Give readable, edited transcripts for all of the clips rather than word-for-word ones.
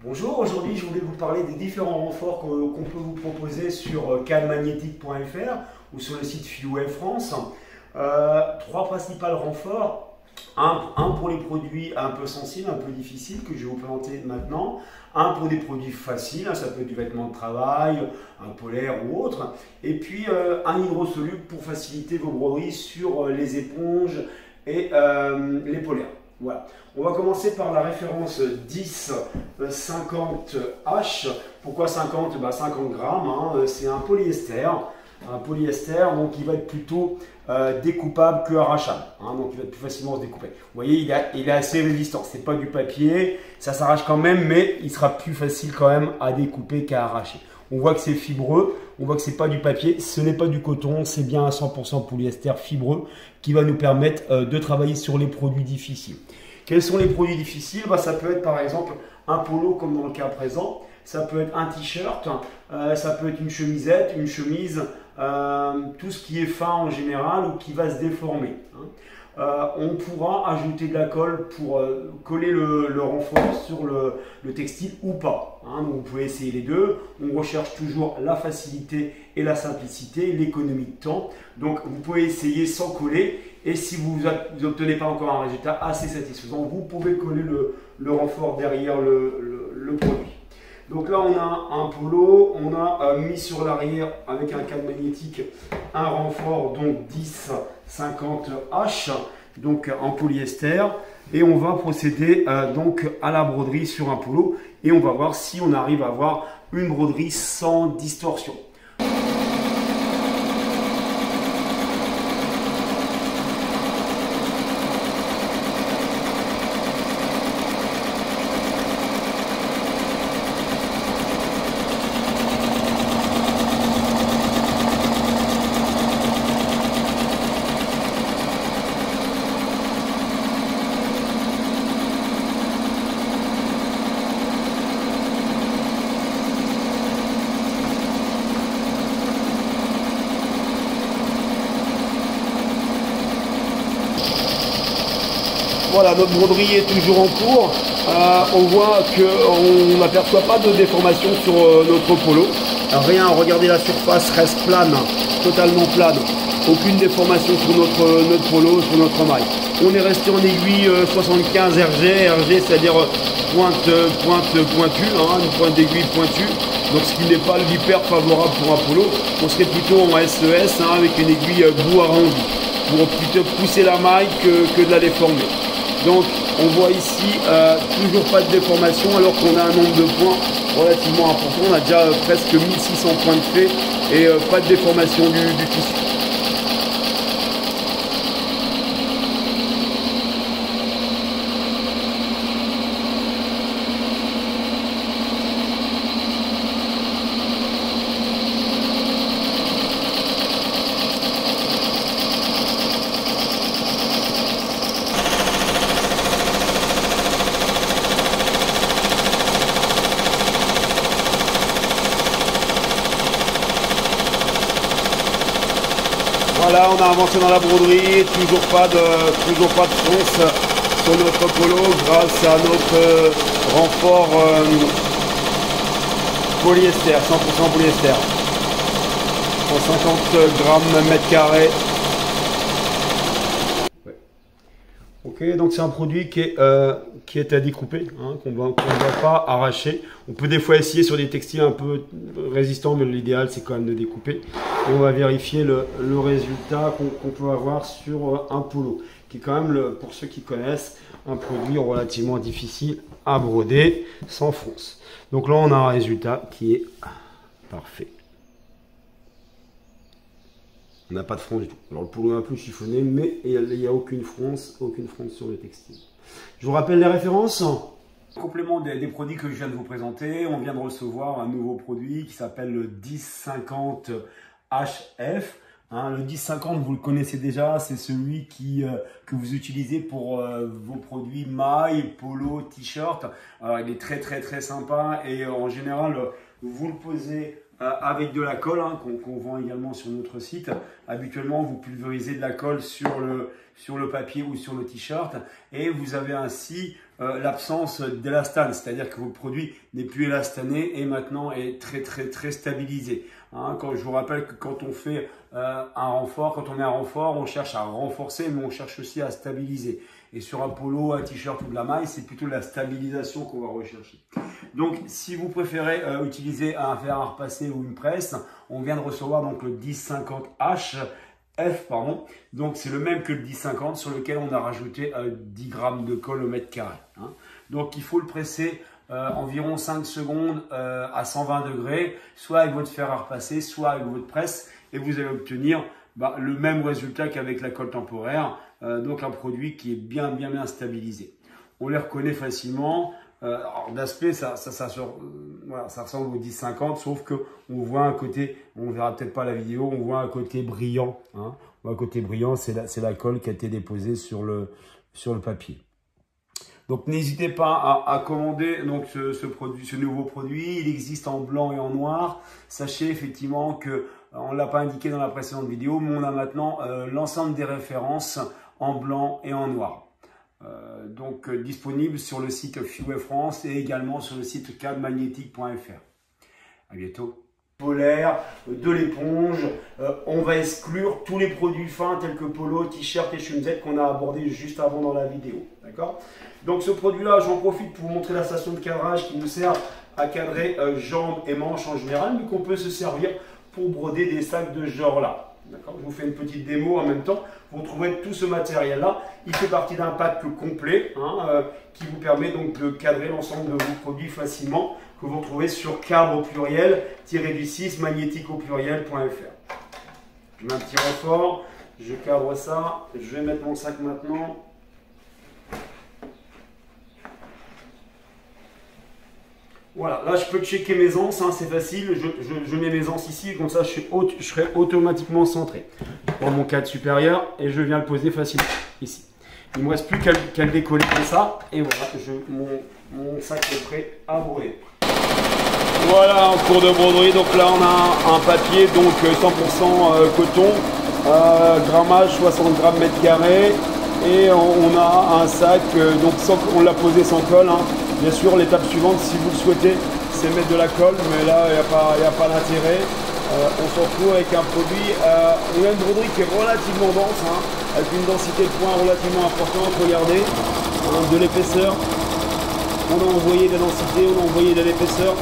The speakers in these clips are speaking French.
Bonjour, aujourd'hui je voulais vous parler des différents renforts qu'on peut vous proposer sur canmagnétique.fr ou sur le site Filway France. Trois principaux renforts, un pour les produits un peu sensibles, un peu difficiles que je vais vous présenter maintenant, un pour des produits faciles, ça peut être du vêtement de travail, un polaire ou autre, et puis un hydrosoluble pour faciliter vos broderies sur les éponges et les polaires. Voilà. On va commencer par la référence 1050H. Pourquoi 50? 50 grammes, hein. C'est un polyester. Un polyester, donc il va être plutôt découpable que arrachable. Hein. Donc il va plus facilement se découper. Vous voyez, il est assez résistant. Ce n'est pas du papier, ça s'arrache quand même, mais il sera plus facile quand même à découper qu'à arracher. On voit que c'est fibreux, on voit que ce n'est pas du papier, ce n'est pas du coton, c'est bien à 100% polyester fibreux qui va nous permettre de travailler sur les produits difficiles. Quels sont les produits difficiles? Ça peut être par exemple un polo comme dans le cas présent, ça peut être un t-shirt, ça peut être une chemisette, une chemise, tout ce qui est fin en général ou qui va se déformer. On pourra ajouter de la colle pour coller le renfort sur le textile ou pas. Donc vous pouvez essayer les deux. On recherche toujours la facilité et la simplicité, l'économie de temps. Donc vous pouvez essayer sans coller. Et si vous n'obtenez pas encore un résultat assez satisfaisant, vous pouvez coller le renfort derrière le produit. Donc là, on a un polo, on a mis sur l'arrière avec un cadre magnétique un renfort donc 1050H, donc en polyester. Et on va procéder donc à la broderie sur un polo et on va voir si on arrive à avoir une broderie sans distorsion. Voilà, notre broderie est toujours en cours. On voit qu'on n'aperçoit pas de déformation sur notre polo. Rien, regardez, la surface reste plane, totalement plane. Aucune déformation sur notre polo, sur notre maille. On est resté en aiguille 75 RG, c'est-à-dire pointe pointue, une pointe d'aiguille pointue. Donc ce qui n'est pas l'hyper favorable pour un polo. On serait plutôt en SES avec une aiguille bout arrondi pour plutôt pousser la maille que de la déformer. Donc on voit ici toujours pas de déformation alors qu'on a un nombre de points relativement important. On a déjà presque 1600 points de fait et pas de déformation du tissu. Voilà, on a avancé dans la broderie, toujours pas de fronce sur notre polo grâce à notre renfort polyester, 100% polyester, 150 grammes mètre carré. Ok, donc c'est un produit qui est à découper, qu'on ne va pas arracher. On peut des fois essayer sur des textiles un peu résistants, mais l'idéal c'est quand même de découper. Et on va vérifier le résultat qu'on peut avoir sur un polo, qui est quand même, pour ceux qui connaissent, un produit relativement difficile à broder sans fronce. Donc là on a un résultat qui est parfait. On n'a pas de fronce du tout. Alors le polo est un peu chiffonné, mais il n'y a aucune fronce sur le textile. Je vous rappelle les références. En complément des produits que je viens de vous présenter, on vient de recevoir un nouveau produit qui s'appelle le 1050HF. Le 1050, vous le connaissez déjà, c'est celui que vous utilisez pour vos produits mailles, polo, t-shirt. Il est très sympa et en général, vous le posez avec de la colle qu'on vend également sur notre site. Habituellement, vous pulvérisez de la colle sur le papier ou sur le t-shirt et vous avez ainsi l'absence d'élastane, c'est-à-dire que votre produit n'est plus élastané et maintenant est très stabilisé. Hein, je vous rappelle que quand on fait un renfort, quand on est un renfort, on cherche à renforcer, mais on cherche aussi à stabiliser. Et sur un polo, un t-shirt ou de la maille, c'est plutôt la stabilisation qu'on va rechercher. Donc, si vous préférez utiliser un fer à repasser ou une presse, on vient de recevoir donc le 1050H. F, donc c'est le même que le 1050 sur lequel on a rajouté 10 grammes de colle au mètre carré. Hein. Donc il faut le presser environ 5 secondes à 120 degrés, soit avec votre fer à repasser, soit avec votre presse, et vous allez obtenir le même résultat qu'avec la colle temporaire, donc un produit qui est bien stabilisé. On les reconnaît facilement. D'aspect, ça ressemble au 1050, sauf que on voit un côté, on verra peut-être pas la vidéo, on voit un côté brillant. Hein. Un côté brillant, c'est la colle qui a été déposée sur le papier. Donc n'hésitez pas à commander donc ce nouveau produit. Il existe en blanc et en noir. Sachez effectivement que on l'a pas indiqué dans la précédente vidéo, mais on a maintenant l'ensemble des références en blanc et en noir. Donc disponible sur le site Fuway France et également sur le site cadmagnétique.fr. À bientôt. Polaire, de l'éponge, on va exclure tous les produits fins tels que polo, t-shirt et chemisettes qu'on a abordé juste avant dans la vidéo. D'accord? Donc ce produit-là, j'en profite pour vous montrer la station de cadrage qui nous sert à cadrer jambes et manches en général, mais qu'on peut se servir pour broder des sacs de ce genre-là. Je vous fais une petite démo en même temps. Vous retrouverez tout ce matériel-là. Il fait partie d'un pack complet qui vous permet donc de cadrer l'ensemble de vos produits facilement, que vous retrouvez sur cadre au pluriel, -du6 magnétique au pluriel.fr. Je mets un petit renfort, je cadre ça, je vais mettre mon sac maintenant. Voilà, là je peux checker mes anses, hein, c'est facile, je mets mes anses ici, comme ça je serai automatiquement centré. Je prends mon cadre supérieur et je viens le poser facilement ici. Il ne me reste plus qu'à le décoller comme ça, et voilà, mon sac est prêt à broder. Voilà, en cours de broderie, donc là on a un papier donc 100% coton, grammage 60 grammes mètre carré, et on a un sac, donc on l'a posé sans colle. Hein. Bien sûr, l'étape suivante, si vous le souhaitez, c'est mettre de la colle, mais là, il n'y a pas d'intérêt. On se retrouve avec un produit, on a une broderie qui est relativement dense, hein, avec une densité de points relativement importante. Regardez, de l'épaisseur, on a envoyé de la densité, on a envoyé de l'épaisseur,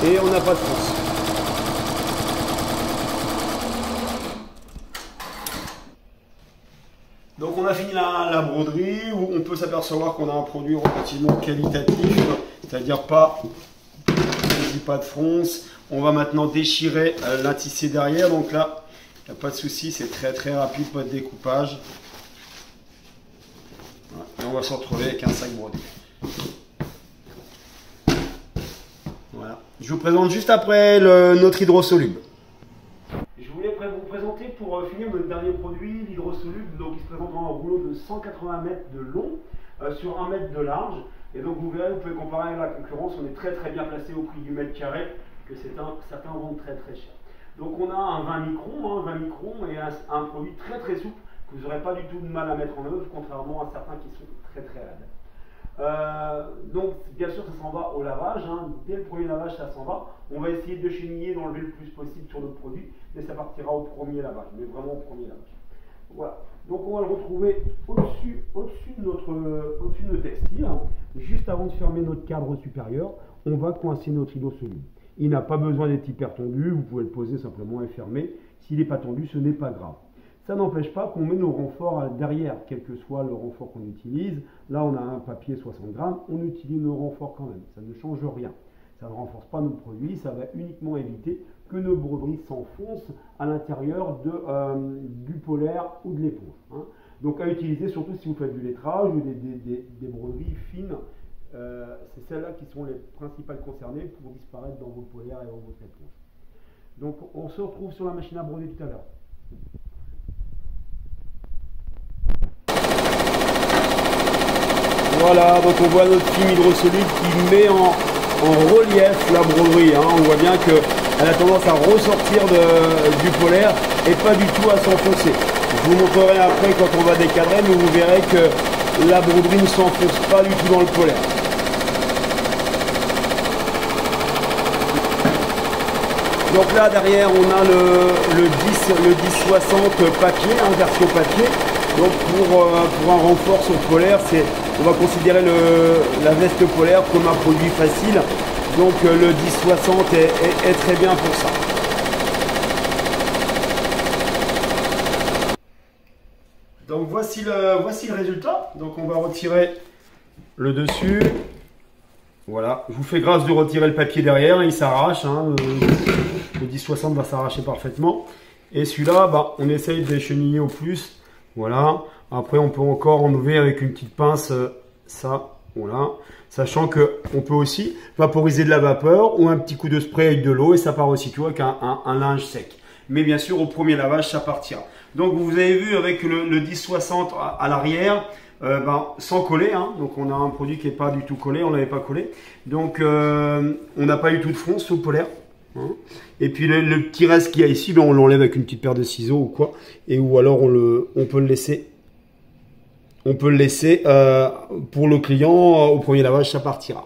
et on n'a pas de force. Donc on a fini la broderie, où on peut s'apercevoir qu'on a un produit relativement qualitatif, c'est-à-dire pas de fronce. On va maintenant déchirer l'intissé derrière, donc là, il n'y a pas de souci, c'est très rapide, pas de découpage. Voilà. Et on va se retrouver avec un sac brodé. Voilà. Je vous présente juste après notre hydrosoluble. Je voulais vous présenter pour finir notre dernier produit, l'hydrosoluble. Donc il se présente en un rouleau de 180 mètres de long sur 1 mètre de large. Et donc vous verrez, vous pouvez comparer avec la concurrence, on est très bien placé au prix du mètre carré, que certains vendent très cher. Donc on a un 20 microns et un produit très souple que vous n'aurez pas du tout de mal à mettre en œuvre, contrairement à certains qui sont très raides. Donc bien sûr ça s'en va au lavage, hein. Dès le premier lavage ça s'en va. On va essayer de cheniller, d'enlever le plus possible sur notre produit, mais ça partira au premier lavage, mais vraiment au premier lavage. Voilà, donc on va le retrouver au-dessus de notre textile, hein. Juste avant de fermer notre cadre supérieur, on va coincer notre hydrosoluble. Il n'a pas besoin d'être hyper tendu, vous pouvez le poser simplement et fermer. S'il n'est pas tendu, ce n'est pas grave. Ça n'empêche pas qu'on met nos renforts derrière, quel que soit le renfort qu'on utilise. Là, on a un papier 60 grammes, on utilise nos renforts quand même. Ça ne change rien. Ça ne renforce pas notre produit, ça va uniquement éviter que nos broderies s'enfoncent à l'intérieur du polaire ou de l'éponge. Hein. Donc à utiliser surtout si vous faites du lettrage ou des broderies fines. C'est celles-là qui sont les principales concernées pour disparaître dans vos polaires et dans votre éponge. Donc on se retrouve sur la machine à broder tout à l'heure. Voilà, donc on voit notre film hydrosoluble qui met en relief la broderie. Hein. On voit bien qu'elle a tendance à ressortir du polaire et pas du tout à s'enfoncer. Je vous montrerai après quand on va décadrer, mais vous verrez que la broderie ne s'enfonce pas du tout dans le polaire. Donc là derrière on a le 1060 papier, version papier. Donc pour un renfort sur le polaire, on va considérer la veste polaire comme un produit facile. Donc le 1060 est très bien pour ça. Donc voici le résultat. Donc on va retirer le dessus. Voilà, je vous fais grâce de retirer le papier derrière, il s'arrache, hein, le 1060 va s'arracher parfaitement. Et celui-là, bah, on essaye de l'écheniller au plus, voilà. Après, on peut encore enlever avec une petite pince, ça, voilà. Sachant que on peut aussi vaporiser de la vapeur ou un petit coup de spray avec de l'eau et ça part aussi, tu vois, avec un linge sec. Mais bien sûr, au premier lavage, ça partira. Donc, vous avez vu avec le 1060 à l'arrière, sans coller, hein. Donc on a un produit qui n'est pas du tout collé, on ne l'avait pas collé. Donc on n'a pas eu tout de fronce sous le polaire. Hein. Et puis le petit reste qu'il y a ici, on l'enlève avec une petite paire de ciseaux ou quoi. Et ou alors on peut le laisser. On peut le laisser pour le client, au premier lavage, ça partira.